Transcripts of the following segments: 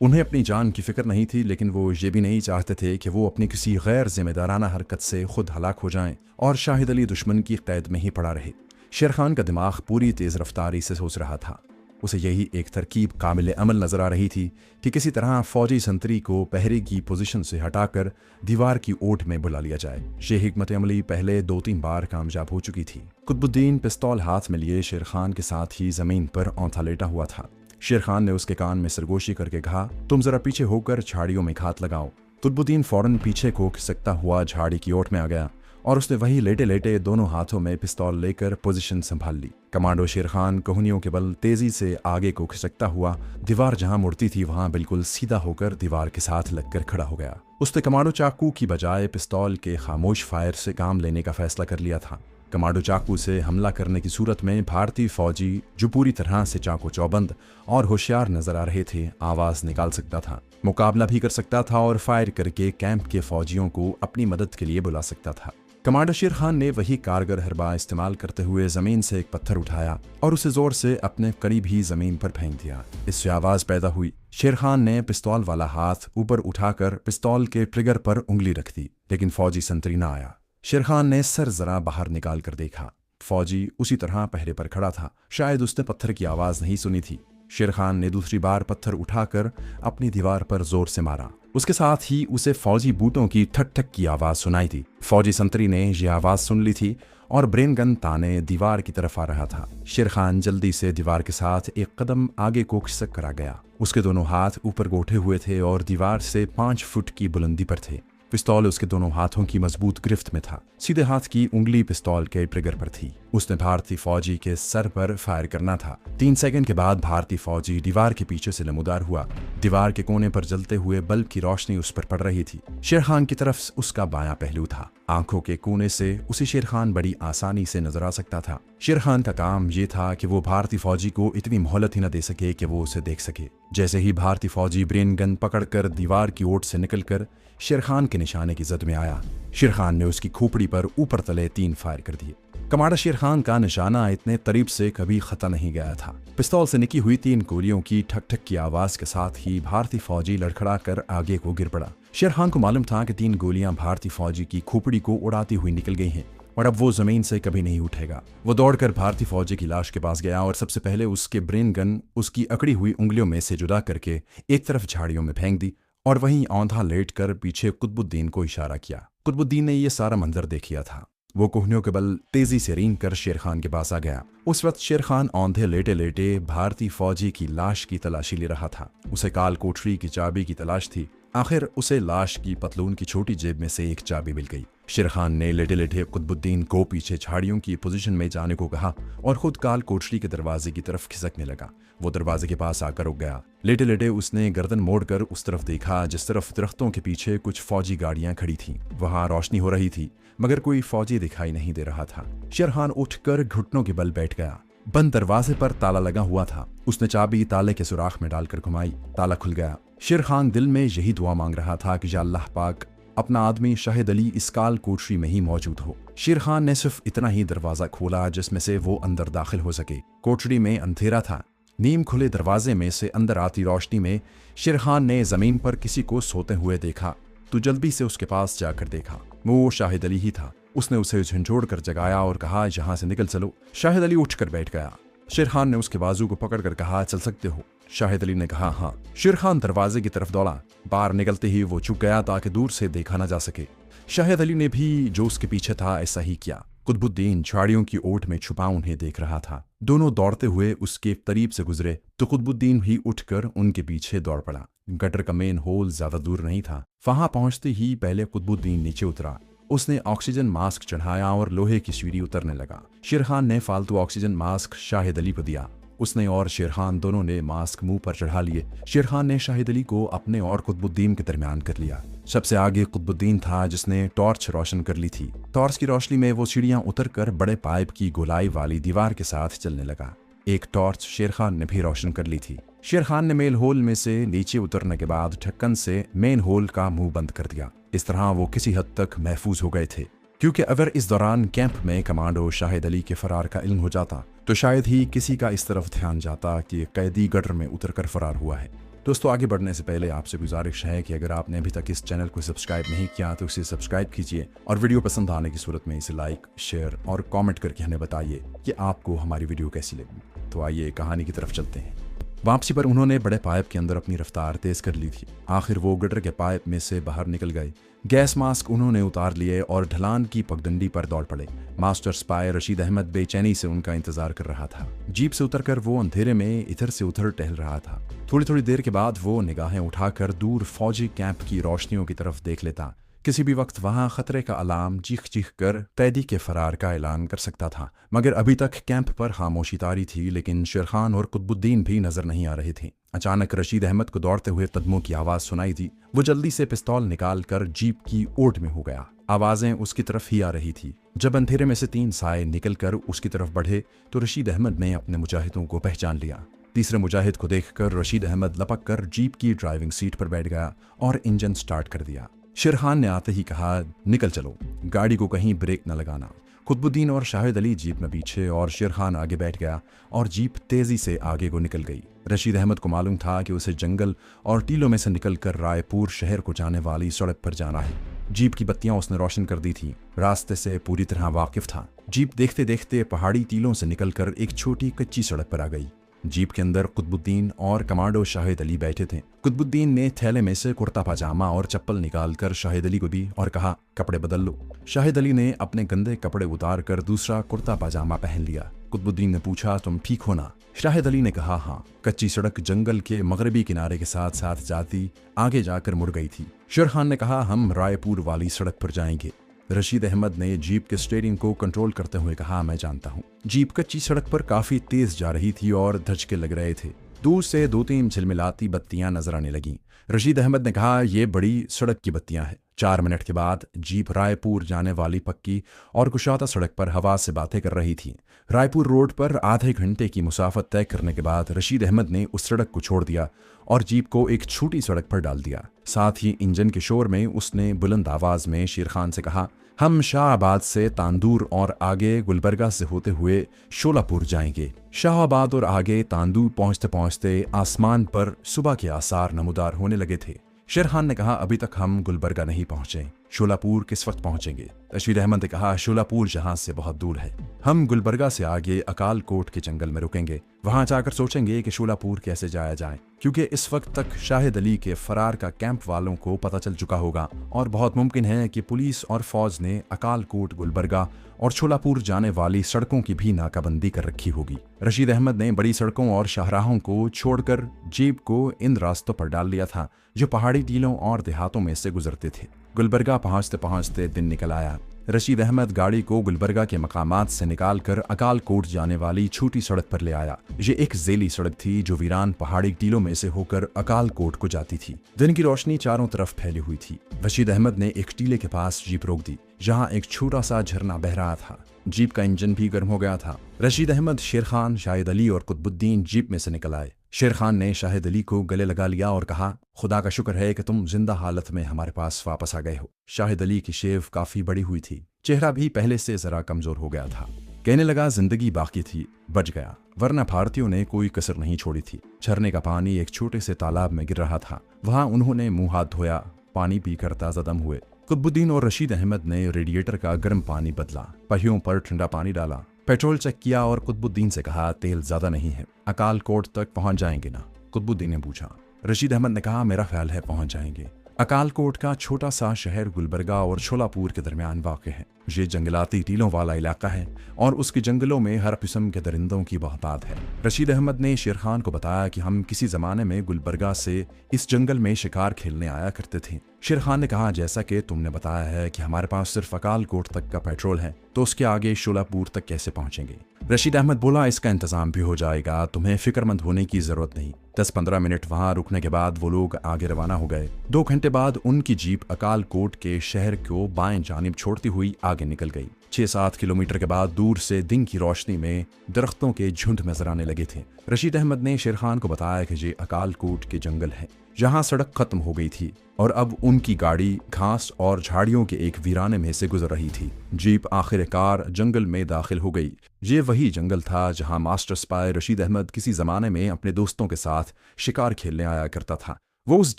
उन्हें अपनी जान की फिक्र नहीं थी, लेकिन वो ये भी नहीं चाहते थे कि वो अपनी किसी गैर जिम्मेदाराना हरकत से खुद हलाक हो जाएं और शाहिद अली दुश्मन की कैद में ही पड़ा रहे। शेर खान का दिमाग पूरी तेज़ रफ्तारी से सोच रहा था। उसे यही एक तरकीब काबिल अमल नजर आ रही थी कि किसी तरह फौजी संतरी को पहरे की पोजीशन से हटाकर दीवार की ओट में बुला लिया जाए। ये हिकमत अमली पहले 2-3 बार कामयाब हो चुकी थी। कुतुबुद्दीन पिस्तौल हाथ में लिए शेर खान के साथ ही जमीन पर औंधा लेटा हुआ था। शेर खान ने उसके कान में सरगोशी करके कहा, तुम जरा पीछे होकर झाड़ियों में घात लगाओ। कुतुबुद्दीन फौरन पीछे को खिसकता हुआ झाड़ी की ओट में आ गया और उसने वही लेटे लेटे दोनों हाथों में पिस्तौल लेकर पोजीशन संभाल ली। कमांडो शेर खान कोहनियों के बल तेजी से आगे को खिसकता हुआ दीवार जहां मुड़ती थी वहां बिल्कुल सीधा होकर दीवार के साथ लगकर खड़ा हो गया। उसने कमांडो चाकू की बजाय पिस्तौल के खामोश फायर से काम लेने का फैसला कर लिया था। कमांडो चाकू से हमला करने की सूरत में भारतीय फौजी जो पूरी तरह से चाकू चौबंद और होशियार नजर आ रहे थे आवाज निकाल सकता था, मुकाबला भी कर सकता था और फायर करके कैंप के फौजियों को अपनी मदद के लिए बुला सकता था। कमांडर शेर खान ने वही कारगर हरबा इस्तेमाल करते हुए जमीन से एक पत्थर उठाया और उसे जोर से अपने करीब ही जमीन पर फेंक दिया। इससे आवाज पैदा हुई। शेर खान ने पिस्तौल वाला हाथ ऊपर उठाकर पिस्तौल के ट्रिगर पर उंगली रख दी, लेकिन फौजी संतरी न आया। शेर खान ने सर जरा बाहर निकाल कर देखा। फौजी उसी तरह पहरे पर खड़ा था। शायद उसने पत्थर की आवाज नहीं सुनी थी। शेर खान ने दूसरी बार पत्थर उठाकर अपनी दीवार पर जोर से मारा। उसके साथ ही उसे फौजी बूटों की ठक ठक की आवाज सुनाई दी। फौजी संतरी ने यह आवाज सुन ली थी और ब्रेन गन ताने दीवार की तरफ आ रहा था। शेर खान जल्दी से दीवार के साथ एक कदम आगे को खिसक कर आ गया। उसके दोनों हाथ ऊपर गोठे हुए थे और दीवार से 5 फुट की बुलंदी पर थे। पिस्तौल उसके दोनों हाथों की मजबूत गिरफ्त में था। सीधे हाथ की उंगली पिस्तौल के ट्रिगर पर थी। उसने भारतीय फौजी के सर पर फायर करना था। 3 सेकंड के बाद भारतीय फौजी दीवार के पीछे से नमूदार हुआ। दीवार के कोने पर जलते हुए बल्ब की रोशनी उस पर पड़ रही थी। शेर खान की तरफ उसका बायां पहलू था। आंखों के कोने से उसे शेर खान बड़ी आसानी से नजर आ सकता था। शेर खान का काम यह था कि वो भारतीय फौजी को इतनी मोहलत ही न दे सके कि वो उसे देख सके। जैसे ही भारतीय फौजी ब्रेन गन पकड़कर दीवार की ओट से निकलकर शेर खान के निशाने की जद में आया, शेर खान ने उसकी खोपड़ी पर ऊपर तले 3 फायर कर दिए। कमांडर शेर खान का निशाना इतने करीब से कभी खता नहीं गया था। पिस्तौल से निकी हुई 3 गोलियों की ठक ठक की आवाज के साथ ही भारतीय फौजी लड़खड़ा कर आगे को गिर पड़ा। शेर खान को मालूम था कि 3 गोलियां भारतीय फौजी की खोपड़ी को उड़ाती हुई निकल गई हैं और अब वो जमीन से कभी नहीं उठेगा। वो दौड़कर भारतीय फौजी की लाश के पास गया और सबसे पहले उसके ब्रेन गन उसकी अकड़ी हुई उंगलियों में से जुदा करके एक तरफ झाड़ियों में फेंक दी और वहीं औंधा लेटकर पीछे कुतुबुद्दीन को इशारा किया। कुतुबुद्दीन ने यह सारा मंजर देख लिया था। वो कोहनियों के बल तेजी से रेंग कर शेर खान के पास आ गया। उस वक्त शेर खान औंधे लेटे लेटे भारतीय फौजी की लाश की तलाशी ले रहा था। उसे काल कोठरी की चाबी की तलाश थी। आखिर उसे लाश की पतलून की छोटी जेब में से एक चाबी मिल गई। शेर खान ने लेटे लेटे कुतुबुद्दीन को पीछे झाड़ियों की पोजीशन में जाने को कहा और खुद काल कोठरी के दरवाजे की तरफ खिसकने लगा। वो दरवाजे के पास आकर रुक गया। लेटे लेटे उसने गर्दन मोड़कर उस तरफ देखा जिस तरफ दरख्तों के पीछे कुछ फौजी गाड़ियां खड़ी थीं। वहां रोशनी हो रही थी मगर कोई फौजी दिखाई नहीं दे रहा था। शेर खान उठकर घुटनों के बल बैठ गया। बंद दरवाजे पर ताला लगा हुआ था। उसने चाबी ताले के सुराख में डालकर घुमाई। ताला खुल गया। शेर खान दिल में यही दुआ मांग रहा था कि या अल्लाह पाक अपना आदमी शाहिद अली इस काल कोठरी में ही मौजूद हो। शेर खान ने सिर्फ इतना ही दरवाजा खोला जिसमें से वो अंदर दाखिल हो सके। कोठरी में अंधेरा था। नीम खुले दरवाजे में से अंदर आती रोशनी में शेर खान ने जमीन पर किसी को सोते हुए देखा तो जल्दी से उसके पास जाकर देखा। वो शाहिद अली ही था। उसने उसे झंझोड़ कर जगाया और कहा, यहाँ से निकल चलो। शाहिद अली उठकर बैठ गया। शेर खान ने उसके बाजू को पकड़कर कहा, चल सकते हो। शाहिद अली ने कहा, हाँ। शेर खान दरवाजे की तरफ दौड़ा। बाहर निकलते ही वो चुप गया ताकि दूर से देखा न जा सके। शाहिद अली ने भी जो उसके पीछे था ऐसा ही किया। कुतुबुद्दीन झाड़ियों की ओट में छुपा उन्हें देख रहा था। दोनों दौड़ते हुए उसके करीब से गुजरे तो कुतुबुद्दीन ही उठकर उनके पीछे दौड़ पड़ा। गटर का मेन होल ज्यादा दूर नहीं था। वहां पहुंचते ही पहले कुतुबुद्दीन नीचे उतरा। उसने ऑक्सीजन मास्क चढ़ाया और लोहे की सीढ़ी उतरने लगा। शेर खान ने फालतू ऑक्सीजन मास्क शाहिद अली को दिया। उसने और शेर खान दोनों ने मास्क मुंह पर चढ़ा लिए। शेर खान ने शाहिद अली को अपने और कुतुबुद्दीन के दरमियान कर लिया। सबसे आगे कुतुबुद्दीन था जिसने टॉर्च रोशन कर ली थी। टॉर्च की रोशनी में वो सीढ़ियां उतरकर बड़े पाइप की गोलाई वाली दीवार के साथ चलने लगा। एक टॉर्च शेर खान ने भी रोशन कर ली थी। शेर खान ने मेन होल में से नीचे उतरने के बाद ढक्कन से मेन होल का मुंह बंद कर दिया। इस तरह वो किसी हद तक महफूज हो गए थे, क्योंकि अगर इस दौरान कैंप में कमांडो शाहिद अली के फरार का इल्म हो जाता तो शायद ही किसी का इस तरफ ध्यान जाता कि कैदी गटर में उतरकर फरार हुआ है। दोस्तों, आगे बढ़ने से पहले आपसे गुजारिश है कि अगर आपने अभी तक इस चैनल को सब्सक्राइब नहीं किया तो इसे सब्सक्राइब कीजिए और वीडियो पसंद आने की सूरत में इसे लाइक, शेयर और कमेंट करके हमें बताइए कि आपको हमारी वीडियो कैसी लगी। तो आइए कहानी की तरफ चलते हैं। वापसी पर उन्होंने बड़े पाइप के अंदर अपनी रफ्तार तेज कर ली थी। आखिर वो गटर के पाइप में से बाहर निकल गए। गैस मास्क उन्होंने उतार लिए और ढलान की पगडंडी पर दौड़ पड़े। मास्टर स्पाई रशीद अहमद बेचैनी से उनका इंतजार कर रहा था। जीप से उतरकर वो अंधेरे में इधर से उधर टहल रहा था। थोड़ी थोड़ी देर के बाद वो निगाहें उठाकर दूर फौजी कैंप की रोशनियों की तरफ देख लेता। किसी भी वक्त वहां खतरे का अलार्म चीख चीख कर कैदी के फरार का ऐलान कर सकता था, मगर अभी तक कैंप पर खामोशी तारी थी। लेकिन शेर खान और कुतुबुद्दीन भी नजर नहीं आ रहे थे। अचानक रशीद अहमद को दौड़ते हुए कदमों की आवाज सुनाई दी। वो जल्दी से पिस्तौल निकालकर जीप की ओट में हो गया। आवाजें उसकी तरफ ही आ रही थी। जब अंधेरे में से 3 साए निकलकर उसकी तरफ बढ़े तो रशीद अहमद ने अपने मुजाहिदों को पहचान लिया। तीसरे मुजाहिद को देखकर रशीद अहमद लपक कर जीप की ड्राइविंग सीट पर बैठ गया और इंजन स्टार्ट कर दिया। शेर खान ने आते ही कहा, निकल चलो, गाड़ी को कहीं ब्रेक न लगाना। कुतुबुद्दीन और शाहिद अली जीप में पीछे और शेर खान आगे बैठ गया और जीप तेजी से आगे को निकल गई। रशीद अहमद को मालूम था कि उसे जंगल और टीलों में से निकलकर रायपुर शहर को जाने वाली सड़क पर जाना है। जीप की बत्तियां उसने रोशन कर दी थी। रास्ते से पूरी तरह वाकिफ था। जीप देखते देखते पहाड़ी टीलों से निकलकर एक छोटी कच्ची सड़क पर आ गई। जीप के अंदर कुतुबुद्दीन और कमांडो शाहिद अली बैठे थे। कुतुबुद्दीन ने थैले में से कुर्ता पजामा और चप्पल निकालकर शाहिद अली को दी और कहा, कपड़े बदल लो। शाहिद अली ने अपने गंदे कपड़े उतार कर दूसरा कुर्ता पजामा पहन लिया। कुतुबुद्दीन ने पूछा, तुम ठीक हो ना? शाहिद अली ने कहा, हाँ। कच्ची सड़क जंगल के मगरबी किनारे के साथ साथ जाती आगे जाकर मुड़ गई थी। शेर खान ने कहा, हम रायपुर वाली सड़क पर जाएंगे। रशीद अहमद ने जीप के स्टीयरिंग को कंट्रोल करते हुए कहा, मैं जानता हूँ। जीप कच्ची सड़क पर काफी तेज जा रही थी और धचके लग रहे थे। दूर से 2-3 झिलमिलाती बत्तियां नजर आने लगीं। रशीद अहमद ने कहा, ये बड़ी सड़क की बत्तियां हैं। 4 मिनट के बाद जीप रायपुर जाने वाली पक्की और कुशादा सड़क पर हवा से बातें कर रही थी। रायपुर रोड पर आधे घंटे की मुसाफत तय करने के बाद रशीद अहमद ने उस सड़क को छोड़ दिया और जीप को एक छोटी सड़क पर डाल दिया। साथ ही इंजन के शोर में उसने बुलंद आवाज में शेर खान से कहा, हम शाहबाद से तांदूर और आगे गुलबर्गा से होते हुए शोलापुर जाएंगे। शाहबाद और आगे तांदूर पहुंचते पहुंचते आसमान पर सुबह के आसार नमूदार होने लगे थे। शेर खान ने कहा, अभी तक हम गुलबर्गा नहीं पहुंचे, शोलापुर किस वक्त पहुंचेंगे? रशीद अहमद ने कहा, शोलापुर जहां से बहुत दूर है। हम गुलबर्गा से आगे अकालकोट के जंगल में रुकेंगे। वहां जाकर सोचेंगे कि शोलापुर कैसे जाया जाए, क्योंकि इस वक्त तक शाहिद अली के फरार का कैंप वालों को पता चल चुका होगा और बहुत मुमकिन है कि पुलिस और फौज ने अकालकोट, गुलबर्गा और शोलापुर जाने वाली सड़कों की भी नाकाबंदी कर रखी होगी। रशीद अहमद ने बड़ी सड़कों और शाहराहों को छोड़कर जीप को इन रास्तों पर डाल लिया था जो पहाड़ी टीलों और देहातों में से गुजरते थे। गुलबर्गा पहुंचते पहुंचते दिन निकल आया। रशीद अहमद गाड़ी को गुलबर्गा के मकामात से निकालकर अकालकोट जाने वाली छोटी सड़क पर ले आया। ये एक ज़ेली सड़क थी जो वीरान पहाड़ी टीलों में से होकर अकालकोट को जाती थी। दिन की रोशनी चारों तरफ फैली हुई थी। रशीद अहमद ने एक टीले के पास जीप रोक दी जहां एक छोटा सा झरना बह रहा था। जीप का इंजन भी गर्म हो गया था। रशीद अहमद, शेर खान, शाहिद अली और कुतुबुद्दीन जीप में से निकल आए। शेर खान ने शाहिद अली को गले लगा लिया और कहा, खुदा का शुक्र है कि तुम जिंदा हालत में हमारे पास वापस आ गए हो। शाहिद अली की शेव काफी बड़ी हुई थी। चेहरा भी पहले से जरा कमजोर हो गया था। कहने लगा, जिंदगी बाकी थी, बच गया, वरना भारतीयों ने कोई कसर नहीं छोड़ी थी। झरने का पानी एक छोटे से तालाब में गिर रहा था। वहां उन्होंने मुंह हाथ धोया, पानी पीकर ताजा दम हुए। कुतुबुद्दीन और रशीद अहमद ने रेडिएटर का गर्म पानी बदला, पहियों पर ठंडा पानी डाला, पेट्रोल चेक किया और कुतुबुद्दीन से कहा, तेल ज्यादा नहीं है, अकालकोट तक पहुंच जाएंगे ना? कुतुबुद्दीन ने पूछा। रशीद अहमद ने कहा, मेरा ख्याल है पहुंच जाएंगे। अकालकोट का छोटा सा शहर गुलबर्गा और शोलापुर के दरमियान वाक़ है। ये जंगलाती टीलों वाला इलाका है और उसके जंगलों में हर किस्म के दरिंदों की बहुतात है। रशीद अहमद ने शेर खान को बताया कि हम किसी जमाने में गुलबर्गा से इस जंगल में शिकार खेलने आया करते थे। शेर खान ने कहा, जैसा कि तुमने बताया है कि हमारे पास सिर्फ अकालकोट तक का पेट्रोल है, तो उसके आगे शोलापुर तक कैसे पहुंचेंगे? रशीद अहमद बोला, इसका इंतजाम भी हो जाएगा, तुम्हें फिक्रमंद होने की जरूरत नहीं। 10-15 मिनट वहां रुकने के बाद वो लोग आगे रवाना हो गए। 2 घंटे बाद उनकी जीप अकालकोट के शहर को बाएं जानिब छोड़ती हुई आगे निकल गई। 6-7 किलोमीटर के बाद दूर से दिन की रोशनी में दरख्तों के झुंड नजर आने लगे थे। रशीद अहमद ने शेर खान को बताया कि ये अकालकोट के जंगल है, जहां सड़क खत्म हो गई थी और अब उनकी गाड़ी घास और झाड़ियों के एक वीराने में से गुजर रही थी। जीप आखिरकार जंगल में दाखिल हो गई। ये वही जंगल था जहां मास्टर स्पाई रशीद अहमद किसी जमाने में अपने दोस्तों के साथ शिकार खेलने आया करता था। वो उस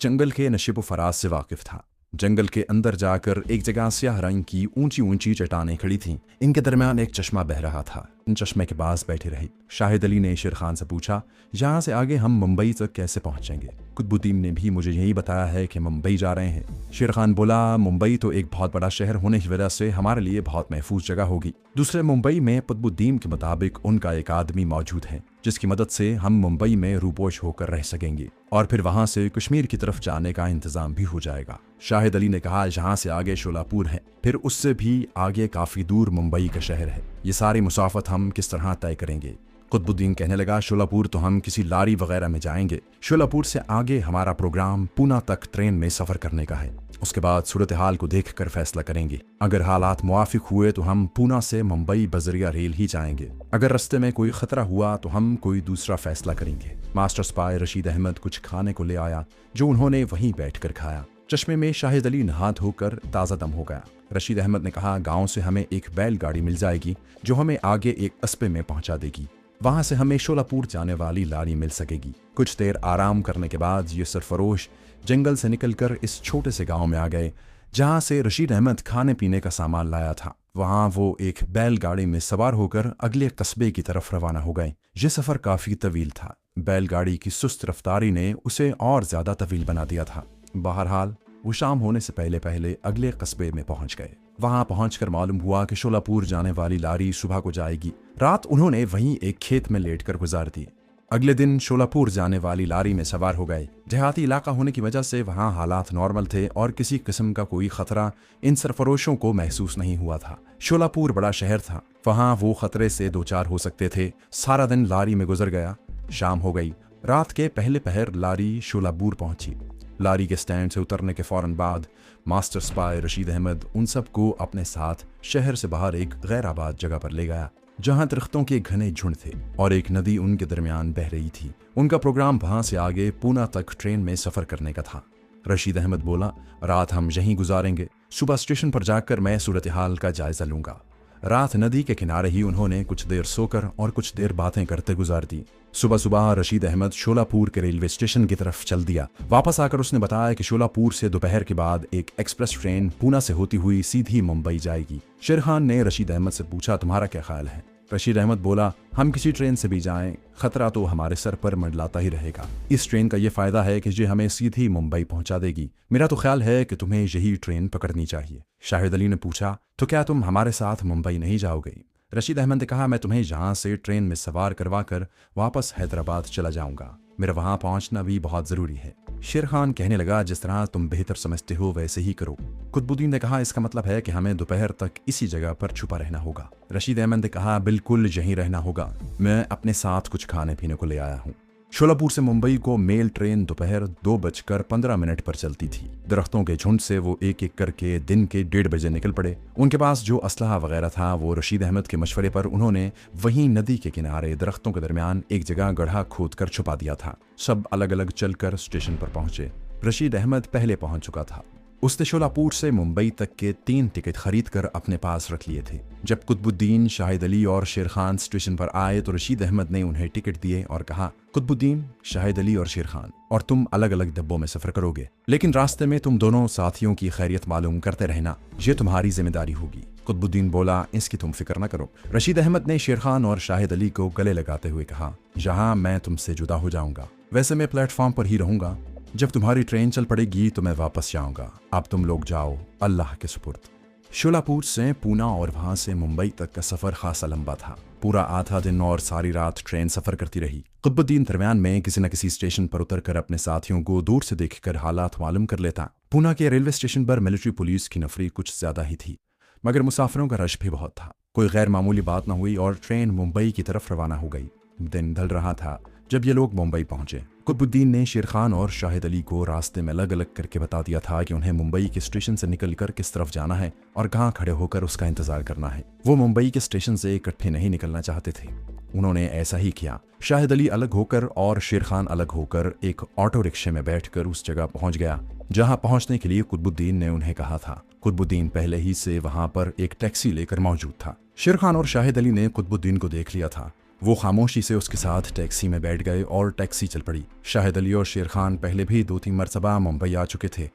जंगल के नशीब फराज से वाकिफ था। जंगल के अंदर जाकर एक जगह स्याह रंग की ऊंची ऊंची चट्टानें खड़ी थीं। इनके दरमियान एक चश्मा बह रहा था। इन चश्मे के पास बैठे रहे। शाहिद अली ने शेर खान से पूछा, यहाँ से आगे हम मुंबई तक कैसे पहुंचेंगे? कुतुबुद्दीन ने भी मुझे यही बताया है कि मुंबई जा रहे हैं। शेर खान बोला, मुंबई तो एक बहुत बड़ा शहर होने की वजह से हमारे लिए बहुत महफूज जगह होगी। दूसरे मुंबई में कुतुबुद्दीन के मुताबिक उनका एक आदमी मौजूद है जिसकी मदद से हम मुंबई में रूपोश होकर रह सकेंगे और फिर वहां से कश्मीर की तरफ जाने का इंतजाम भी हो जाएगा। शाहिद अली ने कहा, यहाँ से आगे शोलापुर है, फिर उससे भी आगे काफी दूर मुंबई का शहर है। ये सारी मुसाफत हम किस तरह तय करेंगे? कुतुबुद्दीन कहने लगा, शोलापुर तो हम किसी लारी वगैरह में जाएंगे। शोलापुर से आगे हमारा प्रोग्राम पूना तक ट्रेन में सफर करने का है। उसके बाद सूरत हाल को देखकर फैसला करेंगे। अगर हालात मुआफिक हुए तो हम पूना से मुंबई बजरिया रेल ही जाएंगे। अगर रास्ते में कोई खतरा हुआ तो हम कोई दूसरा फैसला करेंगे। मास्टर स्पाई रशीद अहमद कुछ खाने को ले आया जो उन्होंने वहीं बैठकर खाया। चश्मे में शाहिद अली नहा धोकर ताज़ा दम हो गया। रशीद अहमद ने कहा, गांव से हमें एक बैलगाड़ी मिल जाएगी जो हमें आगे एक कस्बे में पहुंचा देगी। वहां से हमें शोलापुर जाने वाली लारी मिल सकेगी। कुछ देर आराम करने के बाद ये सरफरोश जंगल से निकलकर इस छोटे से गांव में आ गए जहां से रशीद अहमद खाने पीने का सामान लाया था। वहां वो एक बैलगाड़ी में सवार होकर अगले कस्बे की तरफ रवाना हो गए। ये सफर काफी तवील था। बैलगाड़ी की सुस्त रफ्तारी ने उसे और ज्यादा तवील बना दिया था। बहरहाल वो शाम होने से पहले पहले अगले कस्बे में पहुंच गए। वहां पहुंचकर मालूम हुआ कि शोलापुर जाने वाली लारी सुबह को जाएगी। रात उन्होंने वहीं एक खेत में लेटकर गुजार दी। अगले दिन शोलापुर जाने वाली लारी में सवार हो गए। देहाती इलाका होने की वजह से वहां हालात नॉर्मल थे और किसी किस्म का कोई खतरा इन सरफरोशों को महसूस नहीं हुआ था। शोलापुर बड़ा शहर था, वहां वो खतरे से दो चार हो सकते थे। सारा दिन लारी में गुजर गया। शाम हो गई। रात के पहले पहर लारी शोलापुर पहुंची। लारी के स्टैंड से उतरने के फौरन बाद मास्टर स्पाई रशीद अहमद उन सबको अपने साथ शहर से बाहर एक गैर आबाद जगह पर ले गया जहां दरख्तों के घने झुंड थे और एक नदी उनके दरमियान बह रही थी। उनका प्रोग्राम वहां से आगे पूना तक ट्रेन में सफर करने का था। रशीद अहमद बोला, रात हम यहीं गुजारेंगे। सुबह स्टेशन पर जाकर मैं सूरत हाल का जायजा लूंगा। रात नदी के किनारे ही उन्होंने कुछ देर सोकर और कुछ देर बातें करते गुजार दी। सुबह सुबह रशीद अहमद शोलापुर के रेलवे स्टेशन की तरफ चल दिया। वापस आकर उसने बताया कि शोलापुर से दोपहर के बाद एक एक्सप्रेस ट्रेन पूना से होती हुई सीधी मुंबई जाएगी। शेर खान ने रशीद अहमद से पूछा, तुम्हारा क्या ख्याल है? रशीद अहमद बोला, हम किसी ट्रेन से भी जाएं, खतरा तो हमारे सर पर मंडलाता ही रहेगा। इस ट्रेन का ये फायदा है कि ये हमें सीधी मुंबई पहुंचा देगी। मेरा तो ख्याल है कि तुम्हें यही ट्रेन पकड़नी चाहिए। शाहिद अली ने पूछा, तो क्या तुम हमारे साथ मुंबई नहीं जाओगे? रशीद अहमद ने कहा, मैं तुम्हें यहाँ से ट्रेन में सवार करवा कर वापस हैदराबाद चला जाऊंगा। मेरा वहां पहुंचना भी बहुत जरूरी है। शेर खान कहने लगा, जिस तरह तुम बेहतर समझते हो वैसे ही करो। कुतुबुद्दीन ने कहा, इसका मतलब है कि हमें दोपहर तक इसी जगह पर छुपा रहना होगा। रशीद अहमद ने कहा, बिल्कुल यहीं रहना होगा। मैं अपने साथ कुछ खाने पीने को ले आया हूँ। शोलापुर से मुंबई को मेल ट्रेन दोपहर 2:15 पर चलती थी। दरख्तों के झुंड से वो एक एक करके दिन के 1:30 बजे निकल पड़े। उनके पास जो असलहा वगैरह था वो रशीद अहमद के मशवरे पर उन्होंने वहीं नदी के किनारे दरख्तों के दरमियान एक जगह गड्ढा खोद कर छुपा दिया था। सब अलग अलग चलकर स्टेशन पर पहुंचे। रशीद अहमद पहले पहुंच चुका था। उसने शोलापुर से मुंबई तक के 3 टिकट खरीद कर अपने पास रख लिए थे। जब कुतुबुद्दीन, शाहिद अली और शेर खान स्टेशन पर आए तो रशीद अहमद ने उन्हें टिकट दिए और कहा, कुतुबुद्दीन, शाहिद अली और शेर खान और तुम अलग अलग डब्बों में सफर करोगे, लेकिन रास्ते में तुम दोनों साथियों की खैरियत मालूम करते रहना। ये तुम्हारी जिम्मेदारी होगी। कुतुबुद्दीन बोला, इसकी तुम फिक्र न करो। रशीद अहमद ने शेर खान और शाहिद अली को गले लगाते हुए कहा, जहां मैं तुमसे जुदा हो जाऊंगा वैसे मैं प्लेटफॉर्म पर ही रहूंगा। जब तुम्हारी ट्रेन चल पड़ेगी तो मैं वापस जाऊंगा। अब तुम लोग जाओ, अल्लाह के सुपुर्द। शोलापुर से पूना और वहां से मुंबई तक का सफर खासा लंबा था। पूरा आधा दिन और सारी रात ट्रेन सफर करती रही। कुतुबुद्दीन दरमियान में किसी न किसी स्टेशन पर उतरकर अपने साथियों को दूर से देखकर हालात मालूम कर लेता। पूना के रेलवे स्टेशन पर मिलिट्री पुलिस की नफरी कुछ ज्यादा ही थी, मगर मुसाफिरों का रश भी बहुत था। कोई गैर मामूली बात न हुई और ट्रेन मुंबई की तरफ रवाना हो गई। दिन ढल रहा था जब ये लोग मुंबई पहुंचे। कुतुबुद्दीन ने शेर खान और शाहिद अली को रास्ते में अलग अलग करके बता दिया था कि उन्हें मुंबई के स्टेशन से निकलकर किस तरफ जाना है और कहाँ खड़े होकर उसका इंतजार करना है। वो मुंबई के स्टेशन से इकट्ठे नहीं निकलना चाहते थे। उन्होंने ऐसा ही किया। शाहिद अली अलग होकर और शेर खान अलग होकर एक ऑटो रिक्शे में बैठकर उस जगह पहुंच गया जहां पहुंचने के लिए कुतुबुद्दीन ने उन्हें कहा था। कुतुबुद्दीन पहले ही से वहां पर एक टैक्सी लेकर मौजूद था। शेर खान और शाहिद अली ने कुतुबुद्दीन को देख लिया था। वो खामोशी से उसके साथ टैक्सी में बैठ गए और टैक्सी चल पड़ी। शाहिद अली और शेर खान पहले भी 2-3 मरतबा मुंबई आ चुके थे